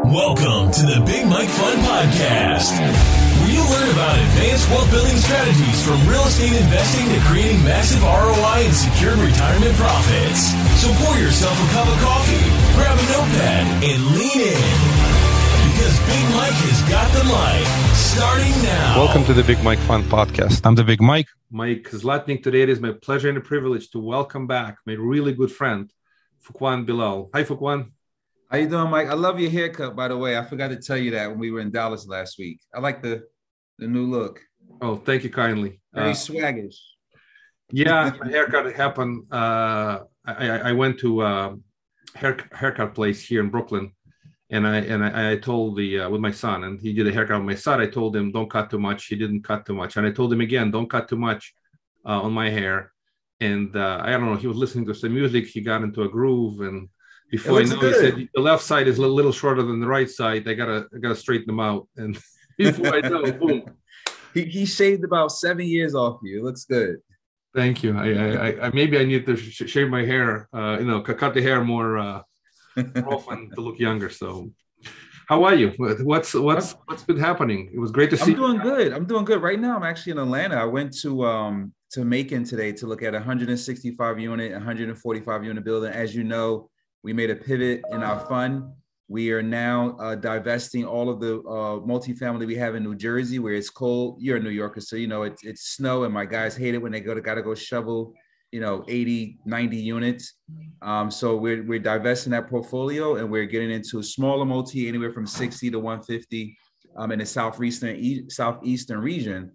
Welcome to the Big Mike Fun Podcast, where you learn about advanced wealth building strategies from real estate investing to creating massive ROI and secured retirement profits. So pour yourself a cup of coffee, grab a notepad, and lean in. Because Big Mike has got the mic, starting now. Welcome to the Big Mike Fun Podcast. I'm the Big Mike. Mike Zlatnik. Today it is my pleasure and a privilege to welcome back my really good friend, Fuquan Bilal. Hi, Fuquan. How you doing, Mike? I love your haircut, by the way. I forgot to tell you that when we were in Dallas last week. I like the new look. Oh, thank you kindly. Very swaggish. Yeah, my haircut happened. I went to a haircut place here in Brooklyn, and I told with my son, and he did a haircut on my son. I told him, don't cut too much. He didn't cut too much. And I told him again, don't cut too much on my hair. And I don't know, he was listening to some music. He got into a groove, and before I know, he said the left side is a little shorter than the right side. I gotta straighten them out. And before I know, boom. He shaved about 7 years off you. It looks good. Thank you. I maybe I need to shave my hair. Cut the hair more often to look younger. So, how are you? What's been happening? It was great to see. I'm doing good. Right now, I'm actually in Atlanta. I went to Macon today to look at a 165 unit, 145 unit building. As you know, we made a pivot in our fund. We are now divesting all of the multifamily we have in New Jersey, where it's cold. You're a New Yorker, so you know it's snow, and my guys hate it when they gotta go shovel, 80, 90 units. So we're divesting that portfolio, and we're getting into a smaller multi, anywhere from 60 to 150 in the southeastern region.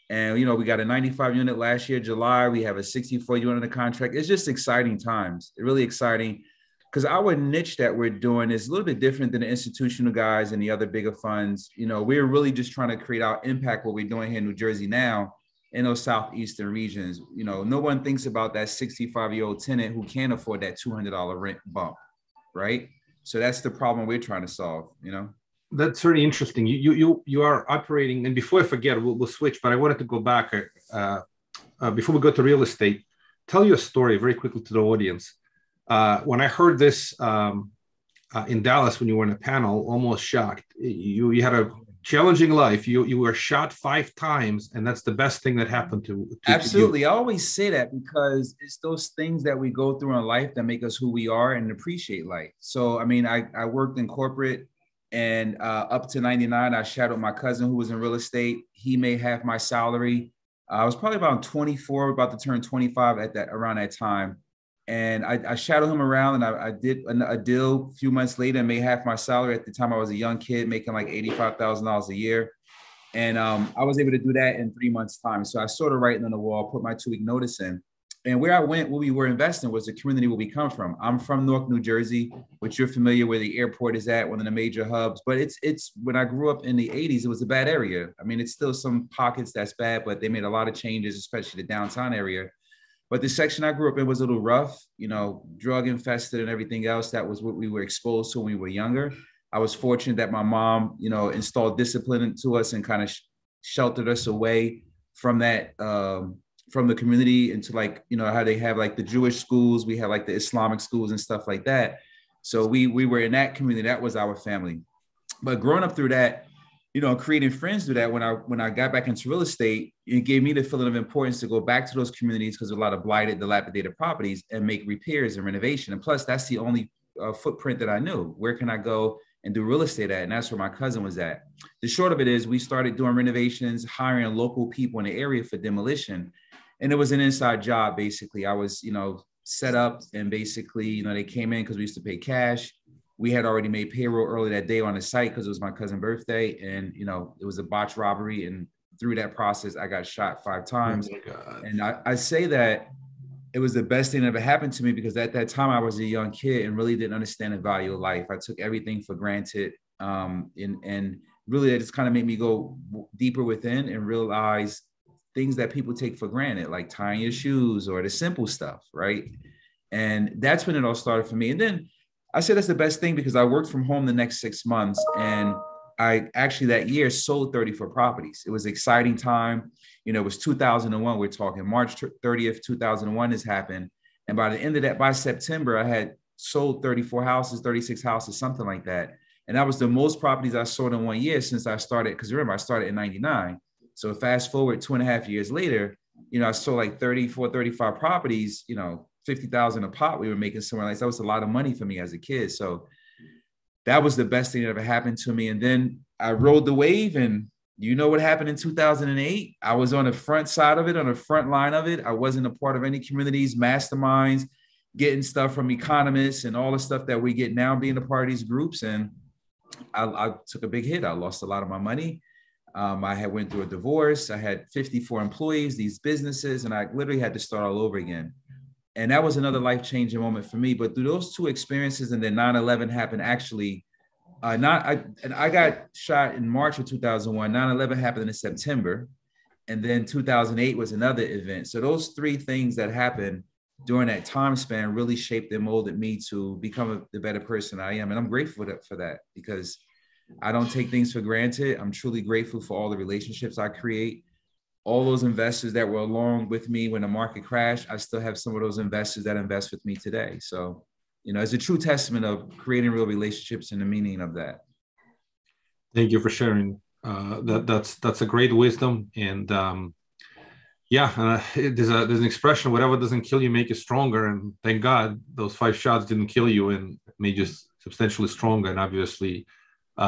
And we got a 95 unit last year, July. We have a 64 unit under contract. It's just exciting times. Really exciting. Because our niche that we're doing is a little bit different than the institutional guys and the other bigger funds. We're really just trying to create our impact, what we're doing here in New Jersey now in those southeastern regions. No one thinks about that 65-year-old tenant who can't afford that $200 rent bump, right? So that's the problem we're trying to solve, That's very interesting. You are operating, and before I forget, we'll switch, but I wanted to go back before we go to real estate. Tell your story very quickly to the audience. When I heard this in Dallas, when you were in a panel, almost shocked. You had a challenging life. You were shot 5 times, and that's the best thing that happened to Absolutely. you. I always say that because it's those things that we go through in life that make us who we are and appreciate life. So, I worked in corporate, and up to 99, I shadowed my cousin who was in real estate. He made half my salary. I was probably about 24, about to turn 25 around that time. And I shadowed him around, and I did a deal a few months later and made half my salary. At the time, I was a young kid making like $85,000 a year. And I was able to do that in 3 months' time. So I sort of writing on the wall, put my 2-week notice in. And where we were investing was the community where we come from. I'm from Newark, New Jersey, which you're familiar where the airport is at, one of the major hubs. But it's when I grew up in the 80s, it was a bad area. It's still some pockets that's bad, but they made a lot of changes, especially the downtown area. But the section I grew up in was a little rough, drug infested and everything else. That was what we were exposed to when we were younger. I was fortunate that my mom, installed discipline into us and kind of sheltered us away from that, from the community into how they have like the Jewish schools. We have like the Islamic schools and stuff like that. So we were in that community. That was our family. But growing up through that, creating friends through that, when I got back into real estate, it gave me the feeling of importance to go back to those communities because there's a lot of blighted, dilapidated properties and make repairs and renovation. And plus, that's the only footprint that I knew. Where can I go and do real estate at? And that's where my cousin was at. The short of it is we started doing renovations, hiring local people in the area for demolition. And it was an inside job, basically. I was, set up, and basically, they came in because we used to pay cash. We had already made payroll early that day on the site because it was my cousin's birthday, and it was a botched robbery. And through that process, I got shot 5 times. Oh, and I say that it was the best thing that ever happened to me because at that time I was a young kid and really didn't understand the value of life. I took everything for granted, and really that just kind of made me go deeper within and realize things that people take for granted, like tying your shoes or the simple stuff, right? And that's when it all started for me. And then I said that's the best thing because I worked from home the next 6 months, and I actually that year sold 34 properties. It was an exciting time. It was 2001. We're talking March 30th, 2001 has happened. And by the end of that, by September, I had sold 34 houses, 36 houses, something like that. And that was the most properties I sold in 1 year since I started. Because remember, I started in 99. So fast forward 2.5 years later, I sold like 34, 35 properties, 50,000 a pop. We were making somewhere like that. Was a lot of money for me as a kid. So that was the best thing that ever happened to me. And then I rode the wave, and you know what happened in 2008? I was on the front side of it, on the front line of it. I wasn't a part of any communities, masterminds, getting stuff from economists and all the stuff that we get now being a part of these groups. And I took a big hit. I lost a lot of my money. I had went through a divorce. I had 54 employees, these businesses, and I literally had to start all over again. And that was another life-changing moment for me. But through those two experiences, and then 9/11 happened actually, I got shot in March of 2001. 9/11 happened in September. And then 2008 was another event. So those three things that happened during that time span really shaped and molded me to become the better person I am. And I'm grateful for that, because I don't take things for granted. I'm truly grateful for all the relationships I create. All those investors that were along with me when the market crashed, I still have some of those investors that invest with me today. So, it's a true testament of creating real relationships and the meaning of that. Thank you for sharing. That's a great wisdom. And there's an expression: whatever doesn't kill you make you stronger. And thank God those 5 shots didn't kill you and made you substantially stronger. And obviously,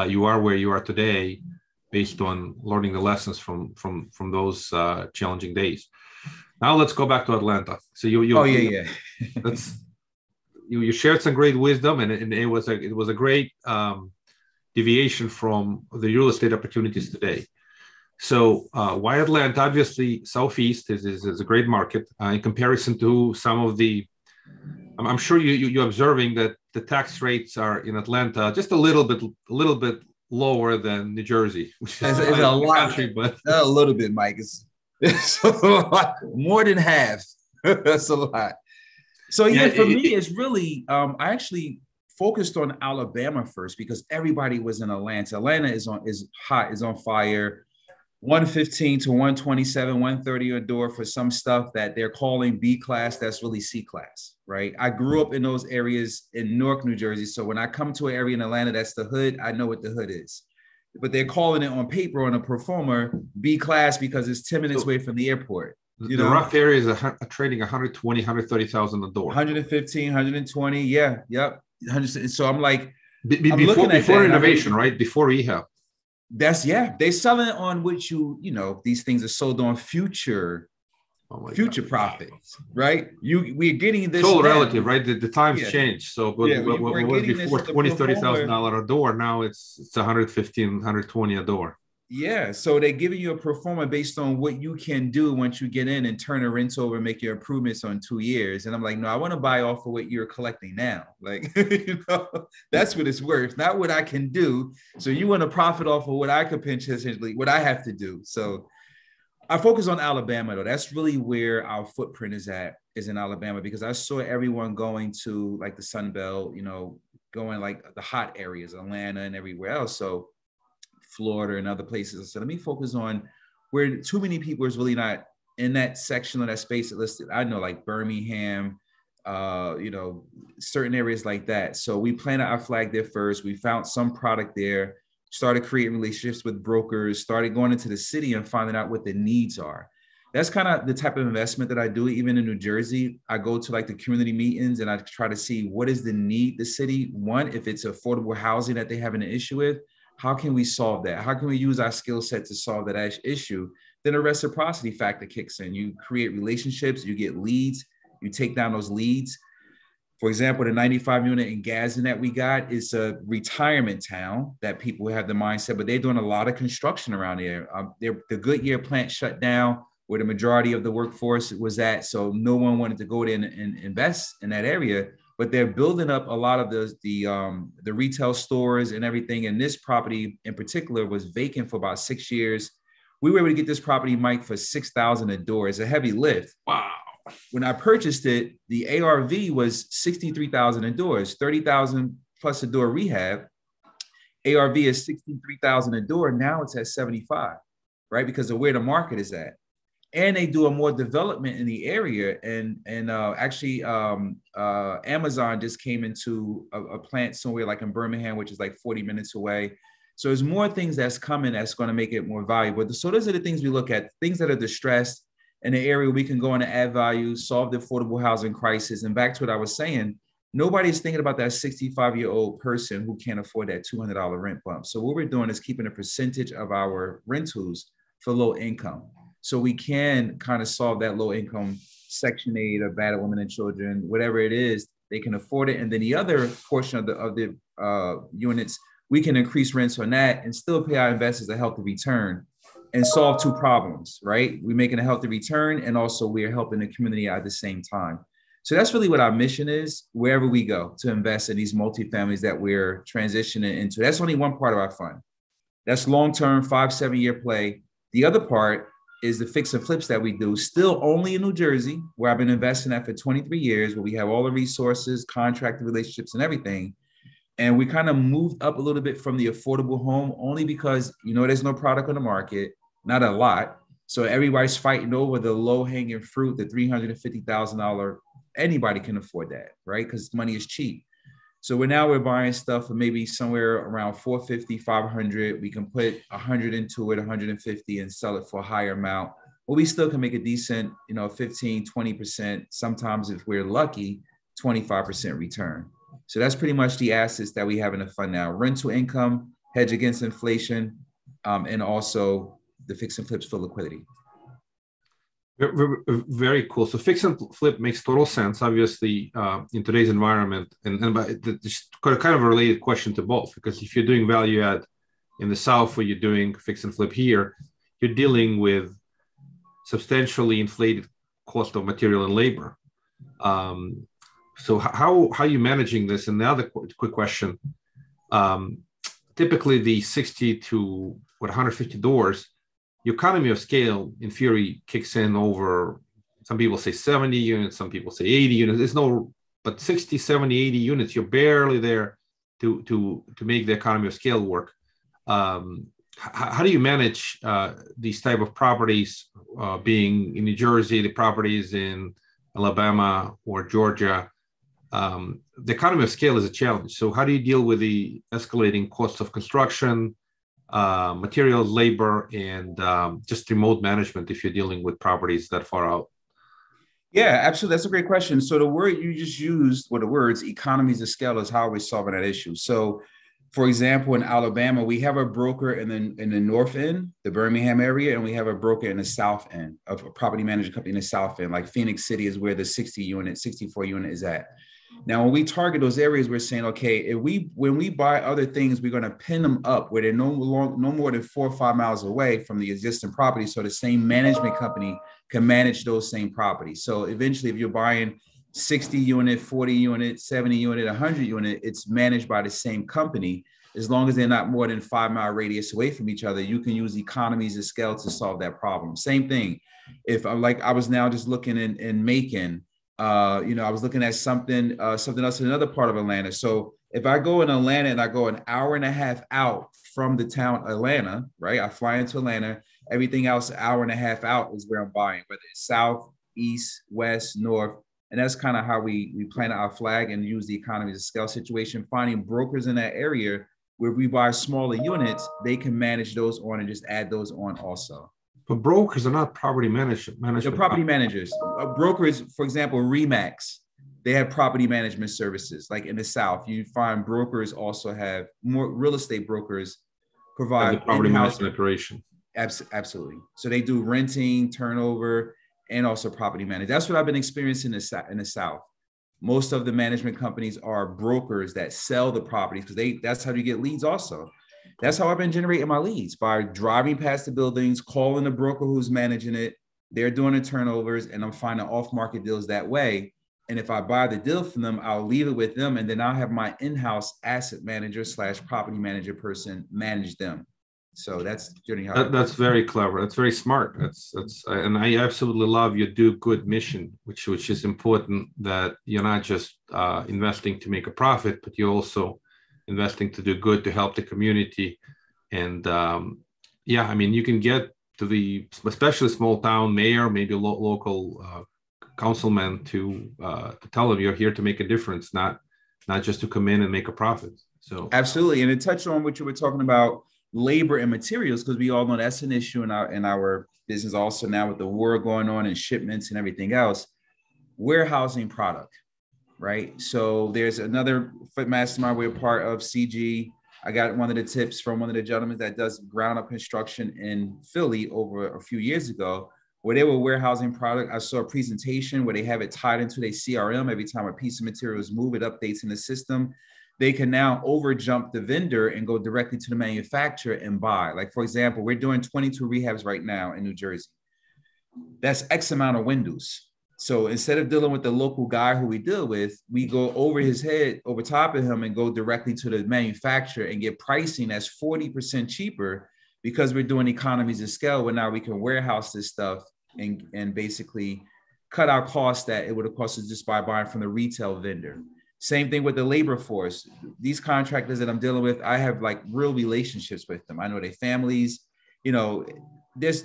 you are where you are today, based on learning the lessons from those challenging days. Now let's go back to Atlanta. So you shared some great wisdom, and it was a great deviation from the real estate opportunities today. So why Atlanta? Obviously, Southeast is a great market in comparison to some of the. I'm sure you're observing that the tax rates are in Atlanta just a little bit lower than New Jersey, which is a lot, country, but a little bit, Mike. It's a lot, more than half. That's a lot. So for me, it's really I actually focused on Alabama first, because everybody was in Atlanta. Atlanta is hot, is on fire. 115 to 127, 130 a door for some stuff that they're calling B class. That's really C class, right? I grew up in those areas in Newark, New Jersey. So when I come to an area in Atlanta, that's the hood. I know what the hood is, but they're calling it on paper, on a performer, B class, because it's 10 minutes away from the airport. The rough areas are trading 120, 130,000 a door. 115, 120. Yeah. Yep. 100. So I'm like, before renovation, right? Before rehab. They're selling it on which these things are sold on future profits, right? We're getting this. It's all relative, right? The times change. So what was before $20,000-$30,000 a door, now it's 115, 120 a door. Yeah, so they're giving you a pro forma based on what you can do once you get in and turn the rents over and make your improvements on 2 years. And I'm like, no, I want to buy off of what you're collecting now. Like, that's what it's worth, not what I can do. So you want to profit off of what I could pinch, essentially, what I have to do. So I focus on Alabama, though. That's really where our footprint is in Alabama, because I saw everyone going to like the Sun Belt, going like the hot areas, Atlanta and everywhere else. So Florida and other places. So let me focus on where too many people is really not in that section of that space listed. I know, like Birmingham, certain areas like that. So we planted our flag there first. We found some product there, started creating relationships with brokers, started going into the city and finding out what the needs are. That's kind of the type of investment that I do. Even in New Jersey, I go to like the community meetings and I try to see what is the need the city. One, if it's affordable housing that they have an issue with, how can we solve that? How can we use our skill set to solve that issue? Then a reciprocity factor kicks in. You create relationships, you get leads, you take down those leads. For example, the 95 unit in Gadsden that we got is a retirement town that people have the mindset, but they're doing a lot of construction around there. The Goodyear plant shut down where the majority of the workforce was at. So no one wanted to go there and invest in that area. But they're building up a lot of the retail stores and everything. And this property in particular was vacant for about 6 years. We were able to get this property, Mike, for $6,000 a door. It's a heavy lift. Wow. When I purchased it, the ARV was $63,000 a door. It's $30,000 plus a door rehab. ARV is $63,000 a door. Now it's at $75,000, right? Because of where the market is at. and they do a more development in the area. And actually, Amazon just came into a plant somewhere like in Birmingham, which is like 40 minutes away. So there's more things that's coming that's going to make it more valuable. So those are the things we look at, things that are distressed in the area we can go in and add value, solve the affordable housing crisis. And back to what I was saying, nobody's thinking about that 65-year-old person who can't afford that $200 rent bump. So what we're doing is keeping a percentage of our rentals for low income. So we can kind of solve that low income Section 8 or battered women and children, whatever it is, they can afford it. And then the other portion of the units, we can increase rents on that and still pay our investors a healthy return and solve two problems, right? We're making a healthy return and also we're helping the community at the same time. So that's really what our mission is, wherever we go, to invest in these multifamilies that we're transitioning into. That's only one part of our fund. That's long-term, 5-7 year play. The other part is the fix and flips that we do, still only in New Jersey, where I've been investing at for 23 years, where we have all the resources, contractor relationships and everything. And we kind of moved up a little bit from the affordable home only because, there's no product on the market, not a lot. So everybody's fighting over the low hanging fruit, the $350,000. Anybody can afford that, right? Because money is cheap. So we're buying stuff for maybe somewhere around 450, 500. We can put 100 into it, 150 and sell it for a higher amount. But we still can make a decent, 15, 20%. Sometimes if we're lucky, 25% return. So that's pretty much the assets that we have in the fund now. Rental income, hedge against inflation, and also the fix and flips for liquidity. Very cool. So fix and flip makes total sense, obviously, in today's environment. And just kind of a related question to both, because if you're doing value add in the South, or you're doing fix and flip here, you're dealing with substantially inflated cost of material and labor. So how are you managing this? And the other quick question, typically the 60 to 150 doors, your economy of scale in theory kicks in over, some people say 70 units, some people say 80 units. But 60, 70, 80 units, you're barely there to make the economy of scale work. How do you manage these type of properties, being in New Jersey, the properties in Alabama or Georgia? The economy of scale is a challenge. So how do you deal with the escalating costs of construction, materials, labor, and just remote management if you're dealing with properties that far out? Yeah, absolutely. That's a great question. So the word you just used, the words economies of scale, is how we're solving that issue. So for example, in Alabama, we have a broker in the north end, the Birmingham area, and we have a broker in the south end, of a property management company in the south end. Like Phoenix City is where the 64 unit is at. Now, when we target those areas, we're saying, okay, when we buy other things, we're going to pin them up where they're no more than 4 or 5 miles away from the existing property. So the same management company can manage those same properties. So eventually, if you're buying 60 unit, 40 unit, 70 unit, 100 unit, it's managed by the same company. As long as they're not more than 5 mile radius away from each other, you can use economies of scale to solve that problem. Same thing. If I was now just looking in Macon, I was looking at something else in another part of Atlanta. So if I go in Atlanta and I go an hour and a half out from the town Atlanta, right? I fly into Atlanta, everything else an hour and a half out is where I'm buying, whether it's south, east, west, north. And that's kind of how we plant our flag and use the economies of scale situation, finding brokers in that area where we buy smaller units, they can manage those on and just add those on also. But brokers are not property management. They're property managers. Brokers, for example, RE/MAX, they have property management services. Like in the South, you find brokers also have more real estate brokers provide property management operation. Absolutely. So they do renting, turnover, and also property management. That's what I've been experiencing in the South. Most of the management companies are brokers that sell the properties because that's how you get leads also. That's how I've been generating my leads, by driving past the buildings, calling the broker who's managing it. They're doing the turnovers and I'm finding off-market deals that way. And if I buy the deal from them, I'll leave it with them. And then I'll have my in-house asset manager / property manager person manage them. So that's that's very clever. That's very smart. And I absolutely love your do good mission, which is important, that you're not just investing to make a profit, but you're also investing to do good, to help the community. And you can get especially small town mayor, maybe local councilman to tell them you're here to make a difference, not just to come in and make a profit. So absolutely, and to touch on what you were talking about, labor and materials, because we all know that's an issue in our business also now with the war going on and shipments and everything else. Warehousing product, right? So there's another mastermind we're part of, CG. I got one of the tips from one of the gentlemen that does ground up construction in Philly over a few years ago, where they were warehousing product. I saw a presentation where they have it tied into their CRM. Every time a piece of material is moved, it updates in the system. They can now over jump the vendor and go directly to the manufacturer and buy. Like, for example, we're doing 22 rehabs right now in New Jersey. That's X amount of windows. So instead of dealing with the local guy who we deal with, we go over his head, over top of him, and go directly to the manufacturer and get pricing that's 40% cheaper, because we're doing economies of scale where now we can warehouse this stuff and basically cut our costs that it would have cost us just by buying from the retail vendor. Same thing with the labor force. These contractors that I'm dealing with, I have like real relationships with them. I know their families. You know, there's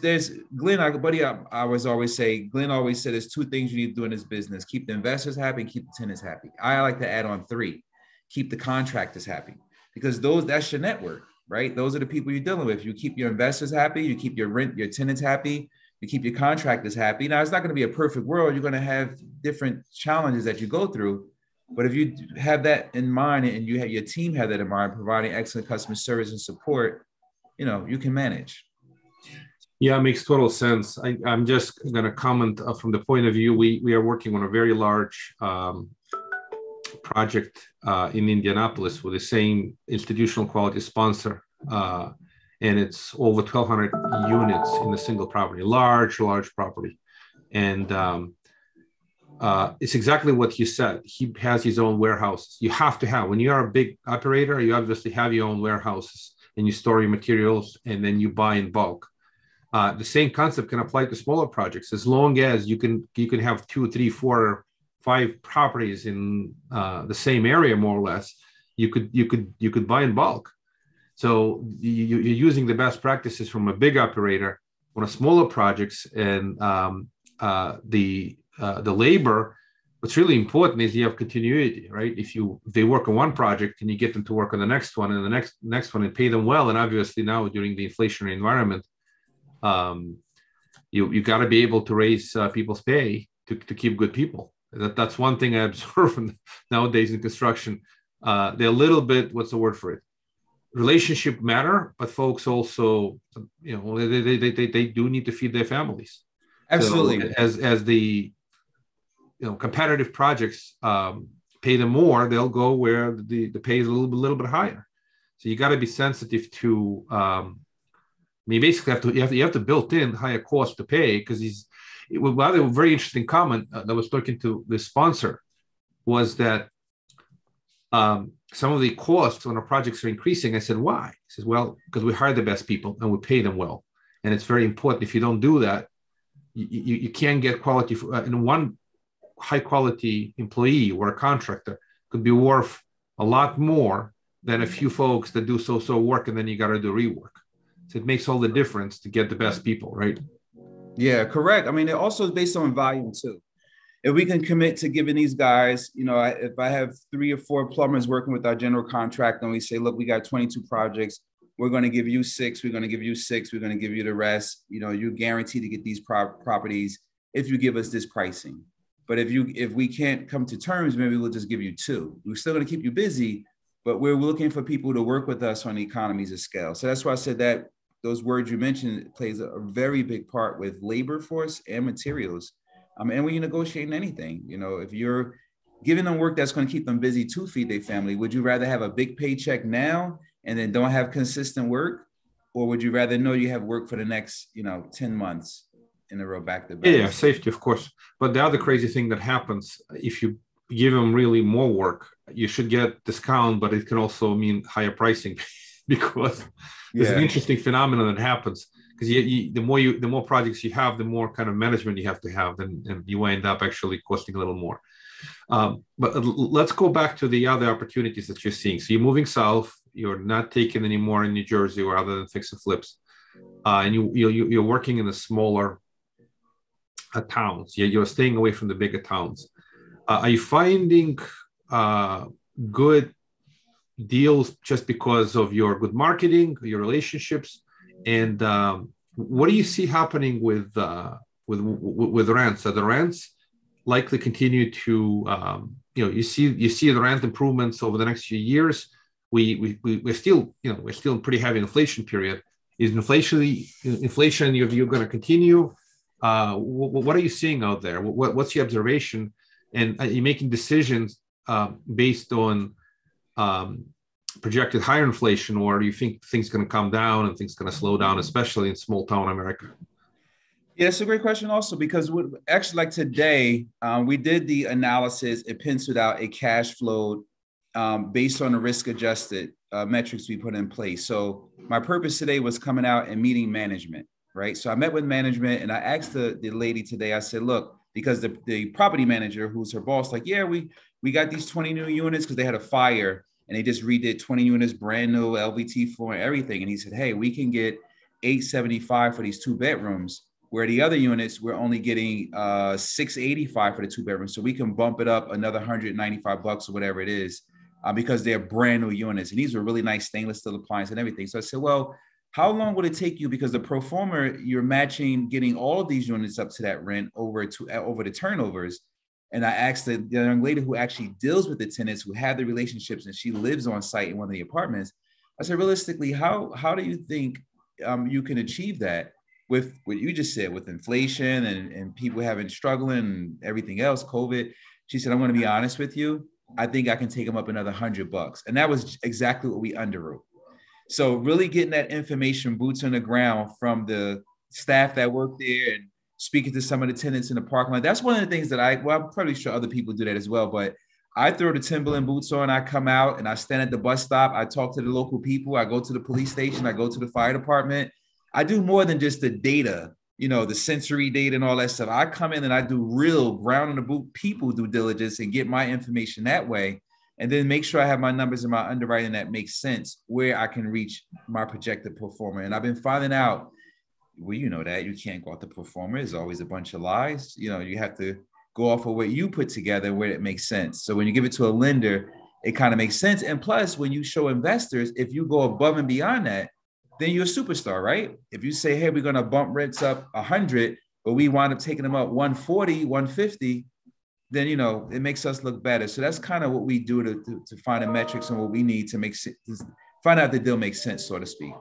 Glenn, I was always say, Glenn always said there's two things you need to do in this business: keep the investors happy and keep the tenants happy. I like to add on three: keep the contractors happy, because that's your network, right? Those are the people you're dealing with. You keep your investors happy, you keep your tenants happy, you keep your contractors happy. Now, it's not going to be a perfect world. You're going to have different challenges that you go through. But if you have that in mind and you have your team have that in mind, providing excellent customer service and support, you know, you can manage. Yeah, it makes total sense. I'm just going to comment from the point of view, we are working on a very large project in Indianapolis with the same institutional quality sponsor. And it's over 1,200 units in a single property, large property. And it's exactly what you said. He has his own warehouses. You have to have, when you are a big operator, you obviously have your own warehouses and you store your materials and then you buy in bulk. The same concept can apply to smaller projects, as long as you can have 2, 3, 4, 5 properties in the same area, more or less. You could buy in bulk. So you're using the best practices from a big operator on a smaller projects, and the labor. What's really important is you have continuity, right? If they work on one project and you get them to work on the next one and the next one and pay them well, and obviously now during the inflationary environment, you got to be able to raise people's pay to keep good people. That's one thing I observe nowadays in construction. They're a little bit, what's the word for it? Relationship matter, but folks also, you know, they do need to feed their families. Absolutely. So as the competitive projects pay them more, they'll go where the pay is a little bit higher. So you got to be sensitive to. Basically you have to build in higher cost to pay, because a very interesting comment that I was talking to the sponsor was that some of the costs on our projects are increasing. I said, why? He says, well, because we hire the best people and we pay them well. And it's very important. If you don't do that, you can't get quality. And one high quality employee or a contractor could be worth a lot more than a few folks that do so work and then you got to do rework. So it makes all the difference to get the best people, right? Yeah, correct. I mean, it also is based on volume too. If we can commit to giving these guys, if I have 3 or 4 plumbers working with our general contractor and we say, look, we got 22 projects, we're going to give you 6, we're going to give you 6, we're going to give you the rest. You're guaranteed to get these properties if you give us this pricing. But if we can't come to terms, maybe we'll just give you 2. We're still going to keep you busy, but we're looking for people to work with us on the economies of scale. So that's why I said that those words you mentioned plays a very big part with labor force and materials. And when you're negotiating anything, if you're giving them work that's going to keep them busy to feed their family, would you rather have a big paycheck now and then don't have consistent work? Or would you rather know you have work for the next, 10 months in a row back to back? Yeah, safety, of course. But the other crazy thing that happens, if you give them really more work, you should get discount, but it can also mean higher pricing because there's an interesting phenomenon that happens. Because the more projects you have, the more kind of management you have to have, and you end up actually costing a little more. But let's go back to the other opportunities that you're seeing. So you're moving south. You're not taking any more in New Jersey or other than fix and flips. and you're working in the smaller towns. You're staying away from the bigger towns. Are you finding good deals just because of your good marketing, your relationships, and what do you see happening with rents? Are the rents likely continue to you see the rent improvements over the next few years? We're still in pretty heavy inflation period. Is inflation you're going to continue? What are you seeing out there? What's your observation? And are you making decisions based on projected higher inflation, or do you think things going to come down and things going to slow down, especially in small town America? Yeah, it's a great question also, because actually, like today, we did the analysis and penciled out a cash flow based on the risk adjusted metrics we put in place. So my purpose today was coming out and meeting management, right? So I met with management and I asked the lady today, I said, look, because the property manager, who's her boss, like, yeah, we got these 20 new units because they had a fire and they just redid 20 units, brand new LVT floor and everything. And he said, hey, we can get $875 for these 2 bedrooms, where the other units we're only getting $685 for the 2 bedrooms. So we can bump it up another $195 or whatever it is, because they're brand new units. And these were really nice stainless steel appliance and everything. So I said, well, how long would it take you? Because the pro forma, you're matching getting all of these units up to that rent over the turnovers. And I asked the young lady who actually deals with the tenants, who have the relationships, and she lives on site in one of the apartments. I said, realistically, how do you think you can achieve that with what you just said, with inflation and people having struggling and everything else, COVID? She said, I'm going to be honest with you. I think I can take them up another $100. And that was exactly what we underwrote. So really getting that information, boots on the ground, from the staff that work there and speaking to some of the tenants in the parking lot. That's one of the things that I'm probably sure other people do that as well, but I throw the Timberland boots on, I come out and I stand at the bus stop. I talk to the local people. I go to the police station. I go to the fire department. I do more than just the data, the sensory data and all that stuff. I come in and I do real ground on the boot people due diligence and get my information that way. And then make sure I have my numbers in my underwriting that makes sense, where I can reach my projected performer. And I've been finding out, well, that you can't go off the performer. There's always a bunch of lies. You have to go off of what you put together where it makes sense. So when you give it to a lender, it kind of makes sense. And plus, when you show investors, if you go above and beyond that, then you're a superstar, right? If you say, hey, we're going to bump rents up 100, but we wind up taking them up 140, 150, then, it makes us look better. So that's kind of what we do to find the metrics and what we need to find out the deal makes sense, so to speak.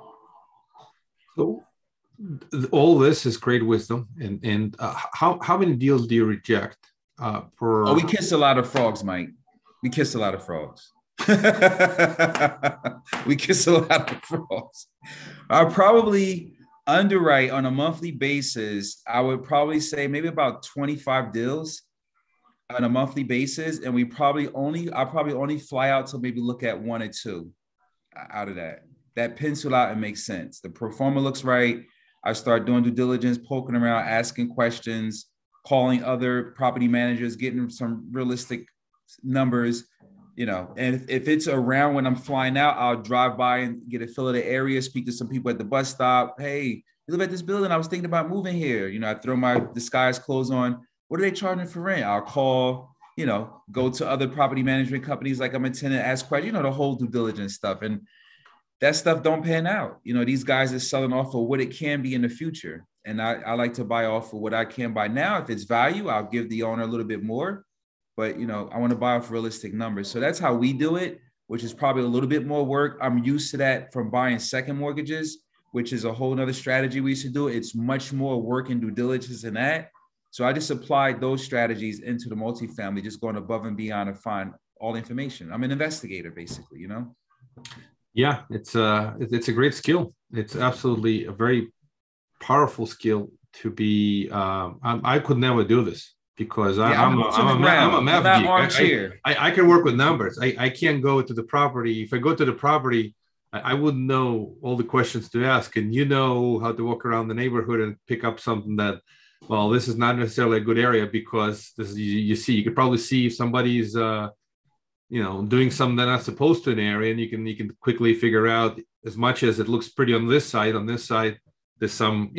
So all this is great wisdom. And how many deals do you reject? We kiss a lot of frogs, Mike. We kiss a lot of frogs. We kiss a lot of frogs. I probably underwrite on a monthly basis. I would probably say maybe about 25 deals on a monthly basis. And I probably only fly out to maybe look at 1 or 2 out of that pencil out and makes sense. The pro forma looks right. I start doing due diligence, poking around, asking questions, calling other property managers, getting some realistic numbers, and if it's around when I'm flying out, I'll drive by and get a feel of the area, speak to some people at the bus stop. Hey, you live at this building? I was thinking about moving here. I throw my disguise clothes on. What are they charging for rent? I'll call, go to other property management companies like I'm a tenant, ask questions, the whole due diligence stuff. And that stuff don't pan out. These guys are selling off of what it can be in the future. And I like to buy off of what I can buy now. If it's value, I'll give the owner a little bit more. But, I want to buy off realistic numbers. So that's how we do it, which is probably a little bit more work. I'm used to that from buying second mortgages, which is a whole nother strategy we used to do. It's much more work and due diligence than that. So I just applied those strategies into the multifamily, just going above and beyond to find all the information. I'm an investigator, basically, Yeah, it's a great skill. It's absolutely a very powerful skill to be. I could never do this because I'm a math geek. I can work with numbers. I can't go to the property. If I go to the property, I wouldn't know all the questions to ask. And how to walk around the neighborhood and pick up something that, well, this is not necessarily a good area because this is, you could probably see if somebody's doing something they're not supposed to in an area, and you can quickly figure out, as much as it looks pretty on this side, there's some,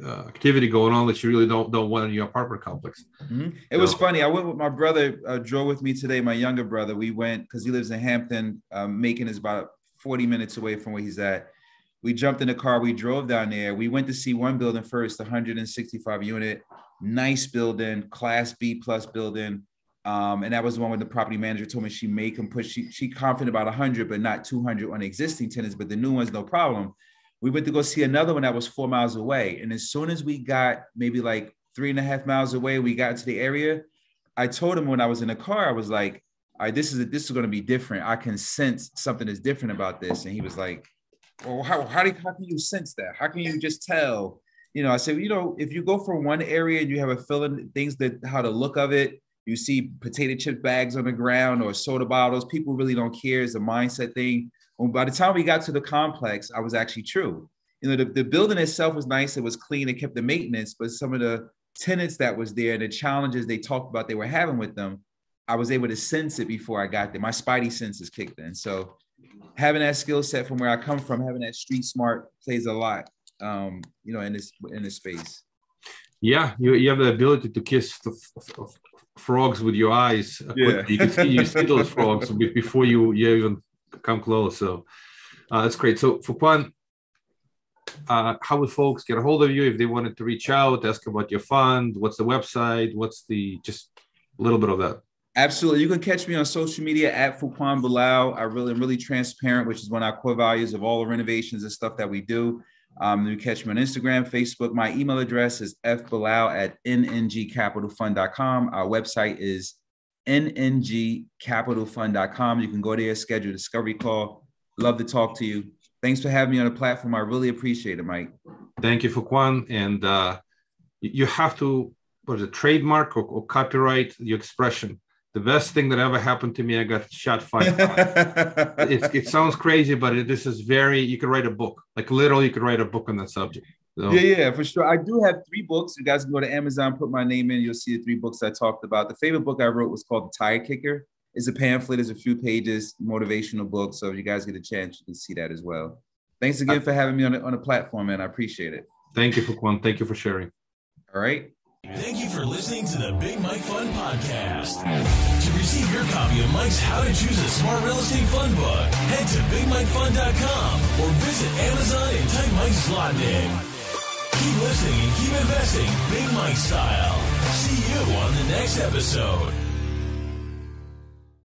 activity going on that you really don't want in your apartment complex. Mm-hmm. It was funny. I went with my brother, drove with me today, my younger brother. We went because he lives in Hampton. Macon is about 40 minutes away from where he's at. We jumped in the car. We drove down there. We went to see one building first, 165 unit, nice building, Class B plus building. And that was the one where the property manager told me she may can push. She confident about 100, but not 200 on existing tenants, but the new ones, no problem. We went to go see another one that was 4 miles away. And as soon as we got maybe like 3.5 miles away, we got to the area. I told him when I was in the car, I was like, all right, this is going to be different. I can sense something is different about this. And he was like, well, how can you sense that? How can you just tell? I said, if you go from one area and you have a feeling how the look of it, you see potato chip bags on the ground or soda bottles, people really don't care. It's a mindset thing. By the time we got to the complex, I was actually true. The building itself was nice. It was clean. It kept the maintenance, but some of the tenants that was there, the challenges they talked about they were having with them, I was able to sense it before I got there. My spidey senses kicked in. So having that skill set from where I come from, having that street smart plays a lot, in this space. Yeah, you have the ability to kiss the frogs with your eyes. Yeah. You see those frogs before you even come close. So that's great. So Fuquan, how would folks get a hold of you if they wanted to reach out, ask about your fund? What's the website? What's just a little bit of that? Absolutely. You can catch me on social media at Fuquan Bilal. I'm really transparent, which is one of our core values of all the renovations and stuff that we do. You catch me on Instagram, Facebook. My email address is fbilal@nngcapitalfund.com. Our website is nngcapitalfund.com. You can go there, schedule a discovery call. Love to talk to you. Thanks for having me on the platform. I really appreciate it, Mike. Thank you, Fuquan. And you have to, trademark or copyright your expression. The best thing that ever happened to me, I got shot 5 times. It sounds crazy, but this is you could write a book. Like literally, you could write a book on that subject. So. Yeah, for sure. I do have 3 books. You guys can go to Amazon, put my name in. You'll see the 3 books I talked about. The favorite book I wrote was called The Tire Kicker. It's a pamphlet. It's a few pages, motivational book. So if you guys get a chance, you can see that as well. Thanks again for having me on the platform, man. I appreciate it. Thank you, Fuquan. Thank you for sharing. All right. Thank you for listening to the Big Mike Fund Podcast. To receive your copy of Mike's How to Choose a Smart Real Estate Fund book, head to bigmikefund.com or visit Amazon and type Mike's slot name. Keep listening and keep investing Big Mike style. See you on the next episode.